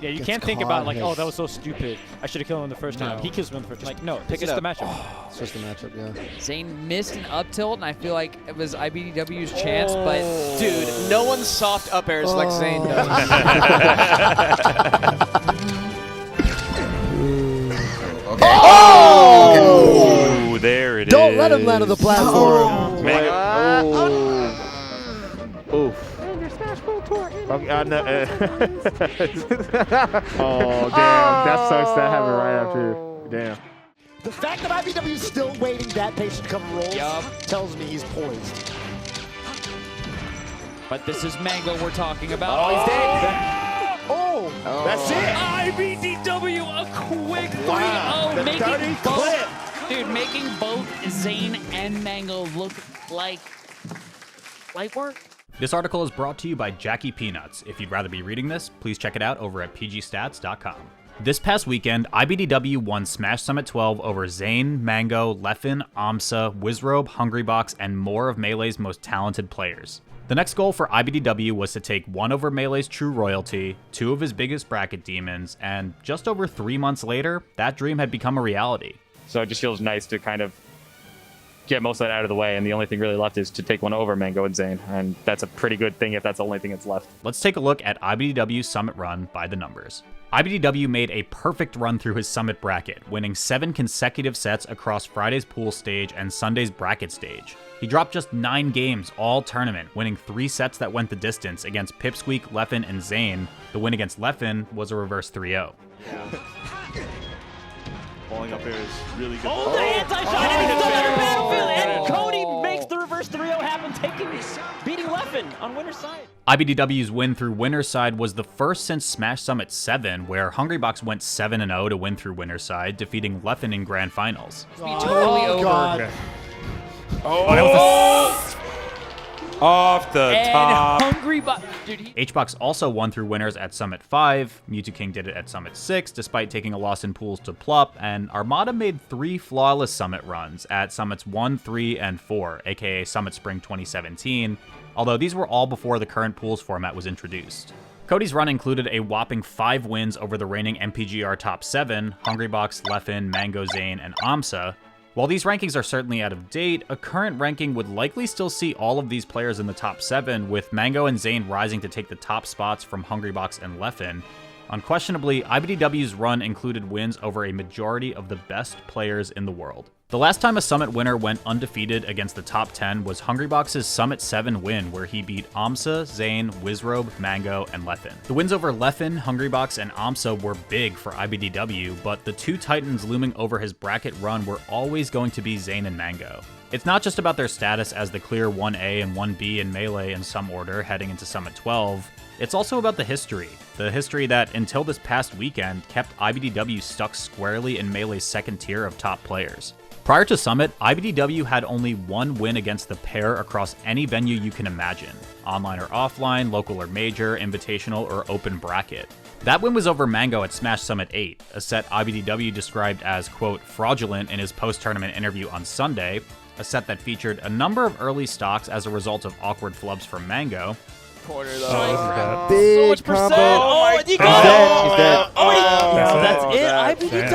Yeah, you can't think about like, oh, that was so stupid. I should have killed him the first time. He kills him the first time. Like, no, it's just the matchup. It's just the matchup, yeah. Zain missed an up tilt, and I feel like it was iBDW's chance, but dude, no one's soft up airs like Zain does. Okay. Oh! There it is. Don't let him land on the platform. Oof. Okay, no, oh, damn. That sucks. That happened right after. Damn. The fact that iBDW is still waiting that patient to cover rolls tells me he's poised. But this is Mango we're talking about. Oh, he's dead. Oh, that's it. iBDW, a quick 3-0, The dirty clip. Dude, making both Zain and Mango look like light work. This article is brought to you by Jackie Peanuts. If you'd rather be reading this, please check it out over at PGstats.com. This past weekend, iBDW won Smash Summit 12 over Zain, Mango, Leffen, Amsa, Wizrobe, Hungrybox, and more of Melee's most talented players. The next goal for iBDW was to take 1 over Melee's true royalty, 2 of his biggest bracket demons, and just over 3 months later, that dream had become a reality. So it just feels nice to kind of get most of that out of the way, and the only thing really left is to take 1 over Mango and Zain, and that's a pretty good thing if that's the only thing that's left. Let's take a look at iBDW's Summit run by the numbers. iBDW made a perfect run through his Summit bracket, winning 7 consecutive sets across Friday's pool stage and Sunday's bracket stage. He dropped just 9 games all tournament, winning 3 sets that went the distance against Pipsqueak, Leffen, and Zain. The win against Leffen was a reverse 3-0. Falling up here is really good. Oh, the anti-shot and he's still on the battlefield, and Cody makes the reverse 3-0 happen, beating Leffen on winner's side. iBDW's win through winner's side was the first since Smash Summit 7, where Hungrybox went 7-0 to win through winner's side, defeating Leffen in grand finals. Totally over. God. Off the top. Hungrybox, dude. HBox also won through winners at Summit 5, Mewtwo King did it at Summit 6 despite taking a loss in pools to Plup, and Armada made 3 flawless Summit runs at Summits 1, 3, and 4, aka Summit Spring 2017, although these were all before the current pools format was introduced. Cody's run included a whopping 5 wins over the reigning MPGR top 7, Hungrybox, Leffen, Mango, Zain, and Amsa. While these rankings are certainly out of date, a current ranking would likely still see all of these players in the top 7, with Mango and Zain rising to take the top spots from Hungrybox and Leffen. Unquestionably, iBDW's run included wins over a majority of the best players in the world. The last time a Summit winner went undefeated against the top 10 was Hungrybox's Summit 7 win, where he beat Amsa, Zain, Wizrobe, Mango, and Leffen. The wins over Leffen, Hungrybox, and Amsa were big for iBDW, but the 2 titans looming over his bracket run were always going to be Zain and Mango. It's not just about their status as the clear 1A and 1B in Melee in some order heading into Summit 12, it's also about the history that, until this past weekend, kept iBDW stuck squarely in Melee's second tier of top players. Prior to Summit, iBDW had only 1 win against the pair across any venue you can imagine, online or offline, local or major, invitational, or open bracket. That win was over Mango at Smash Summit 8, a set iBDW described as, quote, fraudulent in his post-tournament interview on Sunday, a set that featured a number of early stocks as a result of awkward flubs from Mango. Corner though. Big So much percent. combo. Oh, and you got it. He's dead. That's it.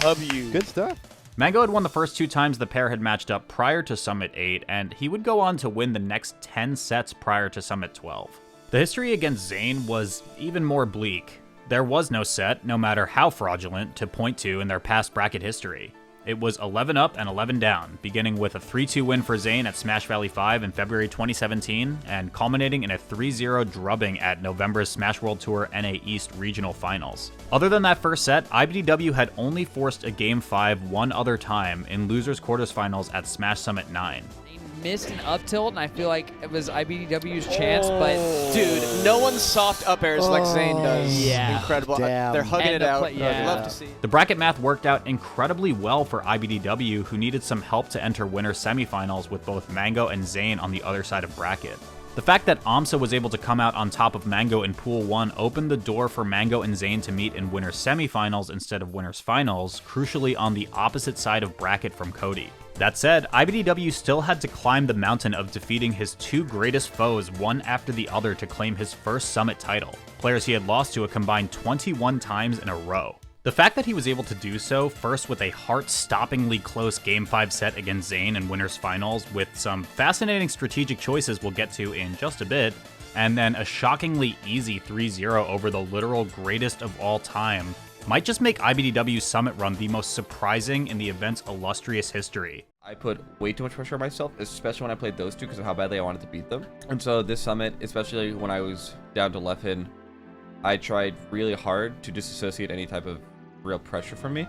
iBDW. Good stuff. Mango had won the first 2 times the pair had matched up prior to Summit 8, and he would go on to win the next 10 sets prior to Summit 12. The history against Zain was even more bleak. There was no set, no matter how fraudulent, to point to in their past bracket history. It was 11 up and 11 down, beginning with a 3-2 win for Zain at Smash Valley 5 in February 2017, and culminating in a 3-0 drubbing at November's Smash World Tour NA East Regional Finals. Other than that first set, iBDW had only forced a Game 5 one other time in Losers Quarters at Smash Summit 9. Missed an up tilt, and I feel like it was iBDW's chance, but Dude, no one's soft up airs like Zain does. Yeah. Incredible. Damn. They're hugging And it the out. play- yeah. I'd love to see. The bracket math worked out incredibly well for iBDW, who needed some help to enter winner semifinals with both Mango and Zain on the other side of bracket. The fact that Amsa was able to come out on top of Mango in Pool 1 opened the door for Mango and Zain to meet in winners semifinals instead of winners finals, crucially on the opposite side of bracket from Cody. That said, iBDW still had to climb the mountain of defeating his two greatest foes one after the other to claim his first Summit title, players he had lost to a combined 21 times in a row. The fact that he was able to do so, first with a heart-stoppingly close Game 5 set against Zain in winners finals with some fascinating strategic choices we'll get to in just a bit, and then a shockingly easy 3-0 over the literal greatest of all time, might just make iBDW's Summit run the most surprising in the event's illustrious history. I put way too much pressure on myself, especially when I played those two because of how badly I wanted to beat them. And so this Summit, especially when I was down to Leffen, I tried really hard to disassociate any type of real pressure from me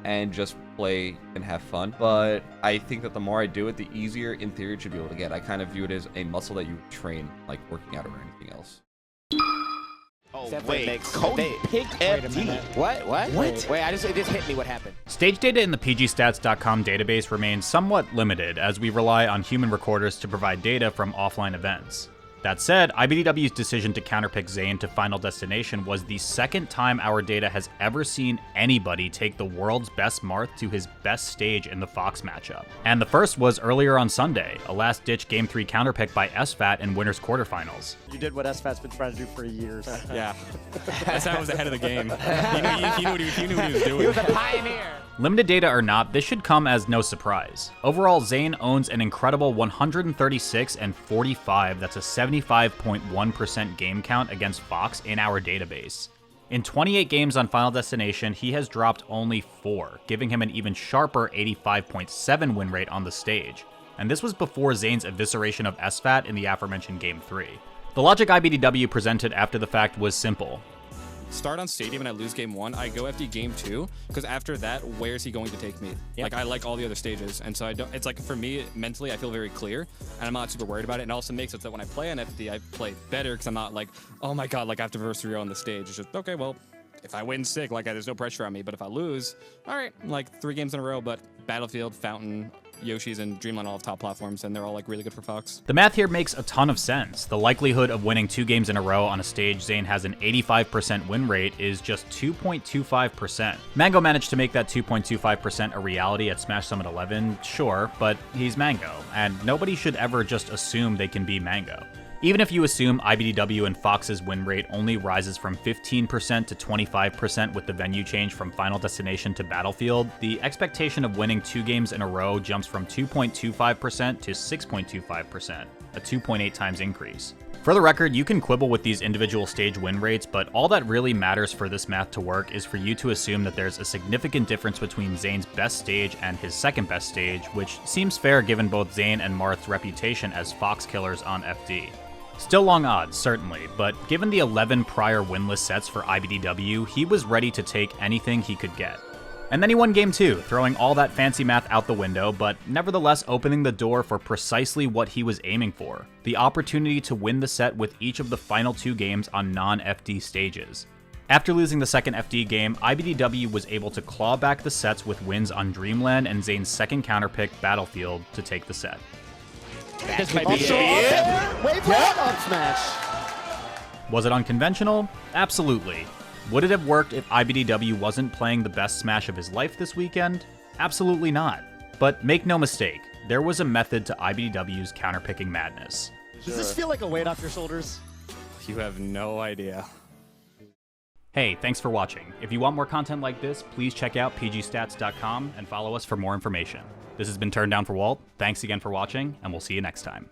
and just play and have fun. But I think that the more I do it, the easier in theory it should be able to get. I kind of view it as a muscle that you train, like working out or anything else. Oh, wait, Cody picked FD. What? Wait, it just hit me what happened. Stage data in the PGstats.com database remains somewhat limited as we rely on human recorders to provide data from offline events. That said, iBDW's decision to counterpick Zain to Final Destination was the second time our data has ever seen anybody take the world's best Marth to his best stage in the Fox matchup. And the first was earlier on Sunday, a last-ditch Game 3 counterpick by SFAT in winners quarterfinals. You did what SFAT's been trying to do for years. Yeah. SFAT was ahead of the game. He knew what he was doing. He was a pioneer. Limited data or not, this should come as no surprise. Overall, Zain owns an incredible 136 and 45, that's a 75.1% game count against Fox in our database. In 28 games on Final Destination, he has dropped only 4, giving him an even sharper 85.7 win rate on the stage. And this was before Zain's evisceration of SFAT in the aforementioned Game 3. The logic iBDW presented after the fact was simple. Start on Stadium and I lose game 1, I go FD game 2, because after that, where is he going to take me? Yep. Like, I like all the other stages, and so I don't, it's like, for me, mentally, I feel very clear, and I'm not super worried about it, and it also makes it that when I play on FD, I play better, because I'm not like, oh my god, like, I have to verse 3-0 on the stage. It's just, okay, well, if I win sick, like, there's no pressure on me, but if I lose, all right, like, 3 games in a row, but Battlefield, Fountain, Yoshi's, and Dreamland all have top platforms, and they're all like really good for Fox. The math here makes a ton of sense. The likelihood of winning 2 games in a row on a stage Zain has an 85% win rate is just 2.25%. Mango managed to make that 2.25% a reality at Smash Summit 11, sure, but he's Mango, and nobody should ever just assume they can be Mango. Even if you assume iBDW and Fox's win rate only rises from 15% to 25% with the venue change from Final Destination to Battlefield, the expectation of winning 2 games in a row jumps from 2.25% to 6.25%, a 2.8 times increase. For the record, you can quibble with these individual stage win rates, but all that really matters for this math to work is for you to assume that there's a significant difference between Zain's best stage and his second best stage, which seems fair given both Zain and Marth's reputation as Fox killers on FD. Still long odds, certainly, but given the 11 prior winless sets for iBDW, he was ready to take anything he could get. And then he won Game 2, throwing all that fancy math out the window, but nevertheless opening the door for precisely what he was aiming for, the opportunity to win the set with each of the final 2 games on non-FD stages. After losing the second FD game, iBDW was able to claw back the sets with wins on Dreamland and Zain's second counterpick, Battlefield, to take the set. This might be Wave up smash. Was it unconventional? Absolutely. Would it have worked if iBDW wasn't playing the best Smash of his life this weekend? Absolutely not. But make no mistake, there was a method to iBDW's counterpicking madness. Does this feel like a weight off your shoulders? You have no idea. Hey, thanks for watching. If you want more content like this, please check out PGstats.com and follow us for more information. This has been Turned Down for Walt. Thanks again for watching, and we'll see you next time.